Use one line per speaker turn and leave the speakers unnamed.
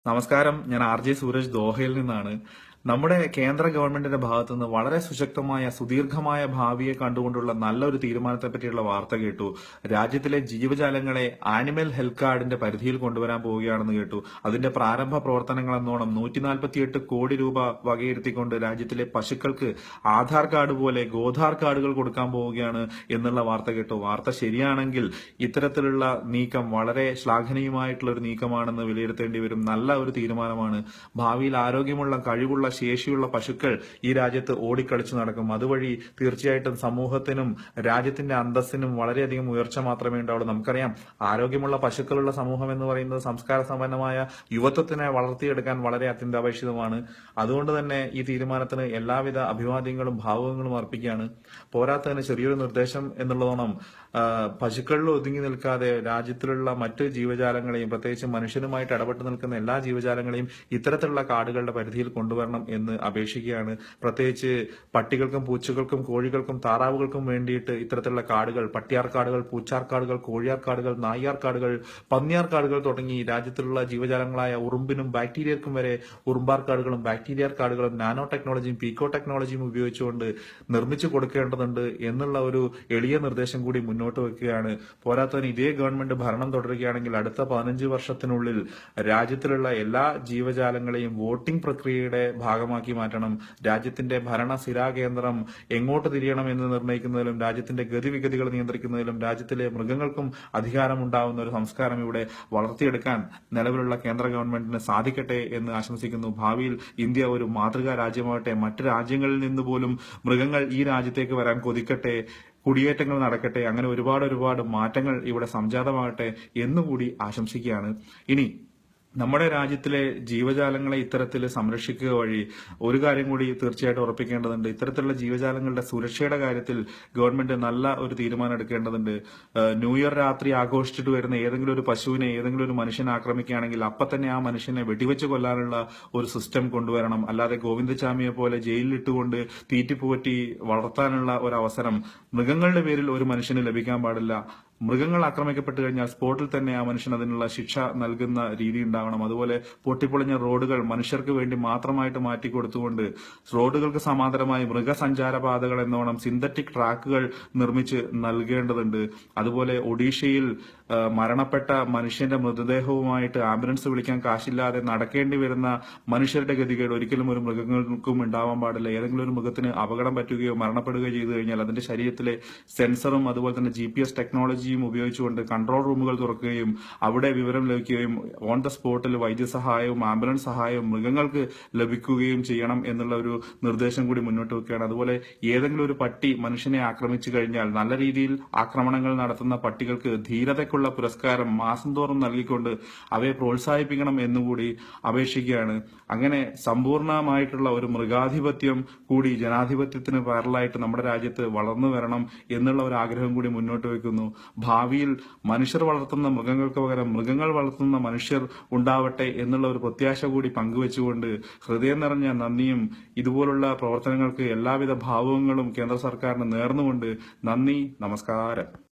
നമസ്കാരം. ഞാൻ ആർ.ജെ. സൂരജ് ദോഹയിൽ നിന്നാണ്. നമ്മുടെ കേന്ദ്ര ഗവൺമെന്റിന്റെ ഭാഗത്തുനിന്ന് വളരെ സുശക്തമായ സുദീർഘമായ ഭാവിയെ കണ്ടുകൊണ്ടുള്ള നല്ലൊരു തീരുമാനത്തെ പറ്റിയുള്ള വാർത്ത കേട്ടു. രാജ്യത്തിലെ ജീവജാലങ്ങളെ ആനിമൽ ഹെൽത്ത് കാർഡിന്റെ പരിധിയിൽ കൊണ്ടുവരാൻ പോവുകയാണെന്ന് കേട്ടു. അതിന്റെ പ്രാരംഭ പ്രവർത്തനങ്ങൾ എന്നോണം 148 കോടി രൂപ വകയിരുത്തിക്കൊണ്ട് രാജ്യത്തിലെ പശുക്കൾക്ക് ആധാർ കാർഡ് പോലെ ഗോധാർ കാർഡുകൾ കൊടുക്കാൻ പോവുകയാണ് എന്നുള്ള വാർത്ത കേട്ടു. വാർത്ത ശരിയാണെങ്കിൽ ഇത്തരത്തിലുള്ള നീക്കം വളരെ ശ്ലാഘനീയമായിട്ടുള്ള ഒരു നീക്കമാണെന്ന് വിലയിരുത്തേണ്ടി വരും. നല്ല ഒരു തീരുമാനമാണ്. ഭാവിയിൽ ആരോഗ്യമുള്ള കഴിവുള്ള ശേഷിയുള്ള പശുക്കൾ ഈ രാജ്യത്ത് ഓടിക്കളിച്ചു നടക്കും. അതുവഴി തീർച്ചയായിട്ടും സമൂഹത്തിനും രാജ്യത്തിന്റെ അന്തസ്സിനും വളരെയധികം ഉയർച്ച മാത്രമേ ഉണ്ടാവുള്ളൂ. നമുക്കറിയാം, ആരോഗ്യമുള്ള പശുക്കളുള്ള സമൂഹം എന്ന് പറയുന്നത് സംസ്കാര സമ്പന്നമായ യുവത്വത്തിനെ വളർത്തിയെടുക്കാൻ വളരെ അത്യന്താപേക്ഷിതമാണ്. അതുകൊണ്ട് തന്നെ ഈ തീരുമാനത്തിന് എല്ലാവിധ അഭിവാദ്യങ്ങളും ഭാവുകങ്ങളും അർപ്പിക്കുകയാണ്. പോരാത്തതിന് ചെറിയൊരു നിർദ്ദേശം എന്നുള്ളതോണം പശുക്കളിൽ ഒതുങ്ങി നിൽക്കാതെ രാജ്യത്തിലുള്ള മറ്റ് ജീവജാലങ്ങളെയും പ്രത്യേകിച്ച് മനുഷ്യനുമായിട്ട് ഇടപെട്ട് നിൽക്കുന്ന എല്ലാ ജീവജാലങ്ങളെയും ഇത്തരത്തിലുള്ള കാർഡുകളുടെ പരിധിയിൽ കൊണ്ടുവരണം എന്ന് അപേക്ഷിക്കുകയാണ്. പ്രത്യേകിച്ച് പട്ടികൾക്കും പൂച്ചകൾക്കും കോഴികൾക്കും താറാവുകൾക്കും വേണ്ടിയിട്ട് ഇത്തരത്തിലുള്ള കാർഡുകൾ, പട്ടിയാർ കാർഡുകൾ, പൂച്ചാർ കാർഡുകൾ, കോഴിയാർ കാർഡുകൾ, നായ്യാർ കാർഡുകൾ, പന്നിയാർ കാർഡുകൾ തുടങ്ങി രാജ്യത്തിലുള്ള ജീവജാലങ്ങളായ ഉറുമ്പിനും ബാക്ടീരിയർക്കും വരെ ഉറുമ്പാർ കാർഡുകളും ബാക്ടീരിയർ കാർഡുകളും നാനോ ടെക്നോളജിയും പീക്കോ ടെക്നോളജിയും ഉപയോഗിച്ചുകൊണ്ട് നിർമ്മിച്ചു കൊടുക്കേണ്ടതുണ്ട് എന്നുള്ള ഒരു എളിയ നിർദ്ദേശം കൂടി മുന്നോട്ട് വെക്കുകയാണ്. പോരാത്തതിന് ഇതേ ഗവൺമെന്റ് ഭരണം തുടരുകയാണെങ്കിൽ അടുത്ത 15 വർഷത്തിനുള്ളിൽ രാജ്യത്തിലുള്ള എല്ലാ ജീവജാലങ്ങളെയും വോട്ടിംഗ് പ്രക്രിയയുടെ ഭാഗമാക്കി മാറ്റണം. രാജ്യത്തിന്റെ ഭരണ സ്ഥിരാകേന്ദ്രം എങ്ങോട്ട് തിരിയണം എന്ന് നിർണ്ണയിക്കുന്നതിലും രാജ്യത്തിന്റെ ഗതിവിഗതികൾ നിയന്ത്രിക്കുന്നതിലും രാജ്യത്തിലെ മൃഗങ്ങൾക്കും അധികാരമുണ്ടാവുന്ന ഒരു സംസ്കാരം ഇവിടെ വളർത്തിയെടുക്കാൻ നിലവിലുള്ള കേന്ദ്ര ഗവൺമെന്റിന് സാധിക്കട്ടെ എന്ന് ആശംസിക്കുന്നു. ഭാവിയിൽ ഇന്ത്യ ഒരു മാതൃകാ രാജ്യമാകട്ടെ. മറ്റ് രാജ്യങ്ങളിൽ നിന്ന് പോലും മൃഗങ്ങൾ ഈ രാജ്യത്തേക്ക് വരാൻ കൊതിക്കട്ടെ. കുടിയേറ്റങ്ങൾ നടക്കട്ടെ. അങ്ങനെ ഒരുപാട് മാറ്റങ്ങൾ ഇവിടെ സംജാതമാകട്ടെ എന്നുകൂടി ആശംസിക്കുകയാണ്. ഇനി നമ്മുടെ രാജ്യത്തിലെ ജീവജാലങ്ങളെ ഇത്തരത്തിൽ സംരക്ഷിക്കുക വഴി ഒരു കാര്യം കൂടി തീർച്ചയായിട്ടും ഉറപ്പിക്കേണ്ടതുണ്ട്. ഇത്തരത്തിലുള്ള ജീവജാലങ്ങളുടെ സുരക്ഷയുടെ കാര്യത്തിൽ ഗവൺമെന്റ് നല്ല ഒരു തീരുമാനം എടുക്കേണ്ടതുണ്ട്. ന്യൂ ഇയർ രാത്രി ആഘോഷിച്ചിട്ട് വരുന്ന ഏതെങ്കിലും ഒരു പശുവിനെ ഏതെങ്കിലും ഒരു മനുഷ്യനെ ആക്രമിക്കുകയാണെങ്കിൽ അപ്പൊ തന്നെ ആ മനുഷ്യനെ വെടിവെച്ച് കൊല്ലാനുള്ള ഒരു സിസ്റ്റം കൊണ്ടുവരണം. അല്ലാതെ ഗോവിന്ദചാമിയെ പോലെ ജയിലിലിട്ടുകൊണ്ട് തീറ്റിപ്പുവറ്റി വളർത്താനുള്ള ഒരു അവസരം മൃഗങ്ങളുടെ പേരിൽ ഒരു മനുഷ്യന് ലഭിക്കാൻ പാടില്ല. മൃഗങ്ങൾ ആക്രമിക്കപ്പെട്ടു കഴിഞ്ഞാൽ സ്പോട്ടിൽ തന്നെ ആ മനുഷ്യൻ അതിനുള്ള ശിക്ഷ നൽകുന്ന രീതി ഉണ്ടാവണം. അതുപോലെ പൊട്ടിപ്പൊളിഞ്ഞ റോഡുകൾ മനുഷ്യർക്ക് വേണ്ടി മാത്രമായിട്ട് മാറ്റിക്കൊടുത്തുകൊണ്ട് റോഡുകൾക്ക് സമാന്തരമായി മൃഗസഞ്ചാര പാതകൾ എന്നോണം സിന്തറ്റിക് ട്രാക്കുകൾ നിർമ്മിച്ച് നൽകേണ്ടതുണ്ട്. അതുപോലെ ഒഡീഷയിൽ മരണപ്പെട്ട മനുഷ്യന്റെ മൃതദേഹവുമായിട്ട് ആംബുലൻസ് വിളിക്കാൻ കാശില്ലാതെ നടക്കേണ്ടി വരുന്ന മനുഷ്യരുടെ ഗതികേട് ഒരിക്കലും ഒരു മൃഗങ്ങൾക്കും ഉണ്ടാവാൻ പാടില്ല. ഏതെങ്കിലും ഒരു മൃഗത്തിന് അപകടം പറ്റുകയോ മരണപ്പെടുകയോ ചെയ്തു കഴിഞ്ഞാൽ അതിന്റെ ശരീരത്തിലെ സെൻസറും അതുപോലെ തന്നെ GPS ടെക്നോളജിയും ഉപയോഗിച്ചുകൊണ്ട് കൺട്രോൾ റൂമുകൾ തുറക്കുകയും അവിടെ വിവരം ലഭിക്കുകയും ഓൺ ദ സ്പോട്ടിൽ വൈദ്യസഹായവും ആംബുലൻസ് സഹായവും മൃഗങ്ങൾക്ക് ലഭിക്കുകയും ചെയ്യണം എന്നുള്ള ഒരു നിർദ്ദേശം കൂടി മുന്നോട്ട് വെക്കുകയാണ്. അതുപോലെ ഏതെങ്കിലും ഒരു പട്ടി മനുഷ്യനെ ആക്രമിച്ചു കഴിഞ്ഞാൽ നല്ല രീതിയിൽ ആക്രമണങ്ങൾ നടത്തുന്ന പട്ടികൾക്ക് ധീരതയ്ക്കുള്ള പുരസ്കാരം മാസം തോറും നൽകിക്കൊണ്ട് അവയെ പ്രോത്സാഹിപ്പിക്കണം എന്നുകൂടി അപേക്ഷിക്കുകയാണ്. അങ്ങനെ സമ്പൂർണമായിട്ടുള്ള ഒരു മൃഗാധിപത്യം കൂടി ജനാധിപത്യത്തിന് പാരലായിട്ട് നമ്മുടെ രാജ്യത്ത് വളർന്നു വരണം എന്നുള്ള ഒരു ആഗ്രഹം കൂടി മുന്നോട്ട് വെക്കുന്നു. ഭാവിയിൽ മനുഷ്യർ വളർത്തുന്ന മൃഗങ്ങൾക്ക് പകരം മൃഗങ്ങൾ വളർത്തുന്ന മനുഷ്യർ ഉണ്ടാവട്ടെ എന്നുള്ള ഒരു പ്രത്യാശ കൂടി പങ്കുവെച്ചുകൊണ്ട് ഹൃദയം നിറഞ്ഞ നന്ദിയും ഇതുപോലുള്ള പ്രവർത്തനങ്ങൾക്ക് എല്ലാവിധ ഭാവുകങ്ങളും കേന്ദ്ര സർക്കാരിന് നേർന്നുകൊണ്ട് നന്ദി, നമസ്കാരം.